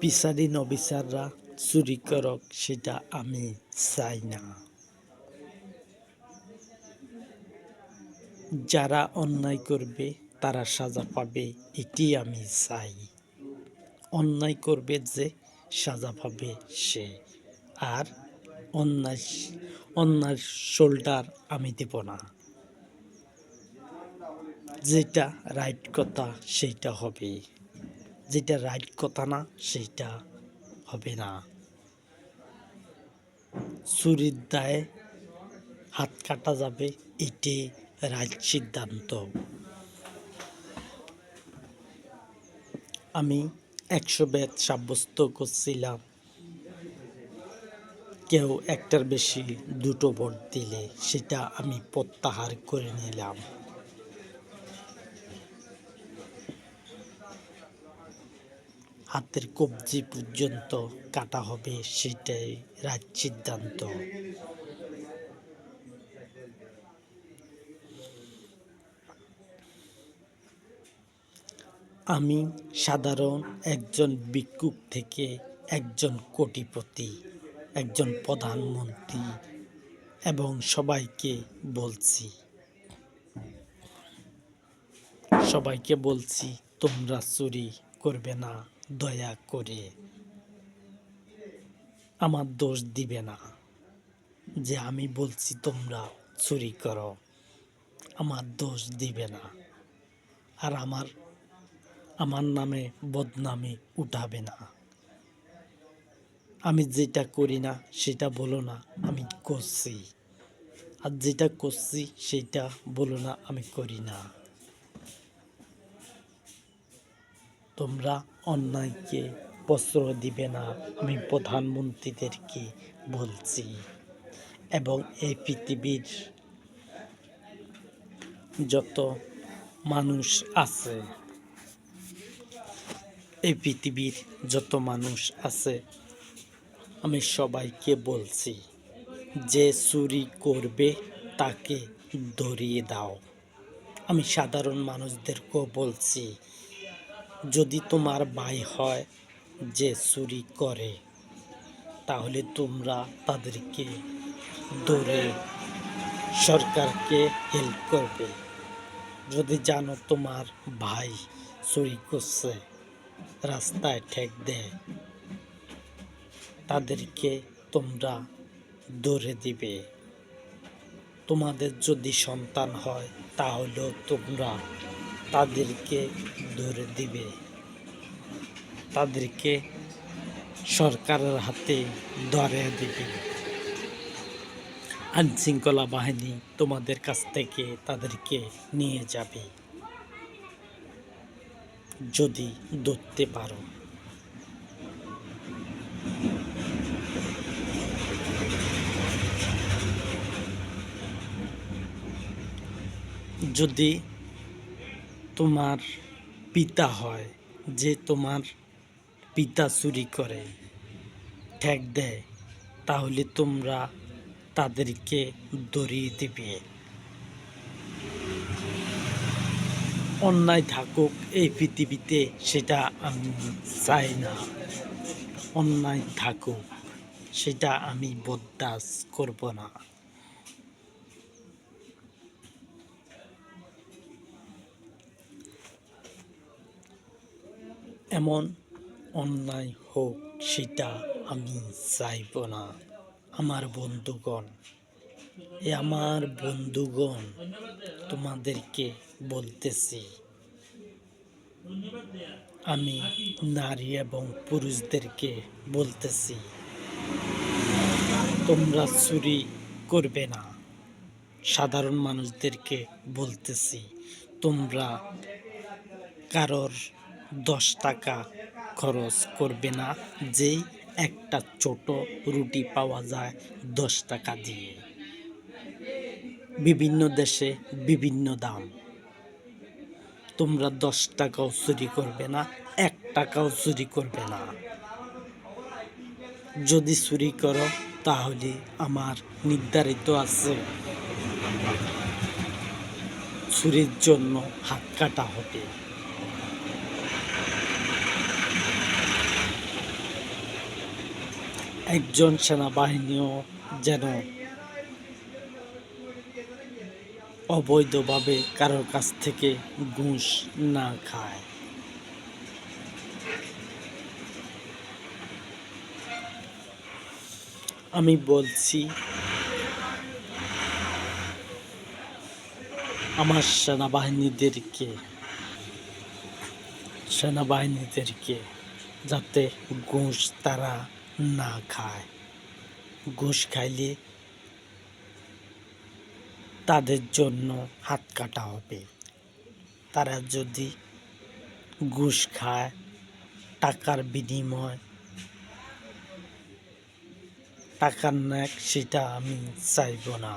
বিচারিন অফিসাররা চুরি করক সেটা আমি চাই না। যারা অন্যায় করবে তারা সাজা পাবে, এটি আমি চাই। অন্যায় করবে যে সাজা পাবে সে, আর অন্যায় শোল্ডার আমি দেব না। যেটা রাইট কথা সেইটা হবে, যেটা রাইট কথা না সেইটা হবে না। চুরির দায়ে হাত কাটা যাবে, এটি রাইট সিদ্ধান্ত। আমি 100 বেত সাব্যস্ত করছিলাম, কেউ একটার বেশি 2টো ভোট দিলে সেটা আমি প্রত্যাহার করে নিলাম। হাতের কবজি পর্যন্ত কাটা হবে, সেটাই রাইট সিদ্ধান্ত। আমি সাধারণ একজন ভিক্ষুক থেকে একজন কোটিপতি, একজন প্রধানমন্ত্রী, এবং সবাইকে বলছি তোমরা চুরি করবে না, দয়া করে। আমার দোষ দিবে না যে আমি বলছি তোমরা চুরি করো, আমার দোষ দিবে না। আর আমার নামে বদনামি উঠাবে না। আমি যেটা করি না সেটা বলো না আমি করছি, আর যেটা করছি সেটা বলো না আমি করি না। তোমরা অন্যায়কে প্রশ্রয় দিবে না, আমি প্রধানমন্ত্রীদেরকে বলছি। এবং এই পৃথিবীর যত মানুষ আছে, আমি সবাইকে বলছি যে চুরি করবে তাকে ধরিয়ে দাও। আমি সাধারণ মানুষদেরকেও বলছি, যদি তোমার ভাই হয় যে চুরি করে, তাহলে তোমরা তাদেরকে ধরে সরকারকে হেল্প করবে। যদি জানো তোমার ভাই চুরি করছে, রাস্তায় ঠেক দেয়, তাদেরকে তোমরা ধরে দিবে। তোমাদের যদি সন্তান হয় তাহলেও তোমরা তাদেরকে ধরে দিবে, তাদেরকে সরকারের হাতে ধরিয়ে দিবে। আইনশৃঙ্খলা বাহিনী তোমাদের কাছ থেকে তাদেরকে নিয়ে যাবে, যদি ধরতে পারো। যদি তোমার পিতা হয়, যে তোমার পিতা চুরি করে ঠেক দেয়, তাহলে তোমরা তাদেরকে ধরিয়ে দিবে। অন্যায় থাকুক এই পৃথিবীতে, সেটা আমি চাই না। অন্যায় থাকুক, সেটা আমি বরদাস্ত করব না। এমন অন্যায় হোক সেটা আমি চাইব না। আমার বন্ধুগণ তোমাদেরকে বলতেছি, আমি নারী এবং পুরুষদেরকে বলতেছি, তোমরা চুরি করবে না। সাধারণ মানুষদেরকে বলতেছি, তোমরা কারোর 10 টাকা খরচ করবে না, যেই একটা ছোট রুটি পাওয়া যায় 10 টাকা দিয়ে। বিভিন্ন দেশে বিভিন্ন দাম। তোমরা 10 টাকাও চুরি করবে না, 1 টাকাও চুরি করবে না। যদি চুরি করো তাহলে আমার নির্ধারিত আছে, চুরির জন্য হাত কাটা হবে। একজন সেনাবাহিনীও যেন অবৈধভাবে কারোর কাছ থেকে ঘুষ না খায়। আমি বলছি আমার সেনাবাহিনীদেরকে যাতে ঘুষ তারা না খায়। ঘুষ খাইলে তাদের জন্য হাত কাটা হবে। তারা যদি ঘুষ খায়, টাকার বিনিময় টাকার নেক, সেটা আমি চাইব না।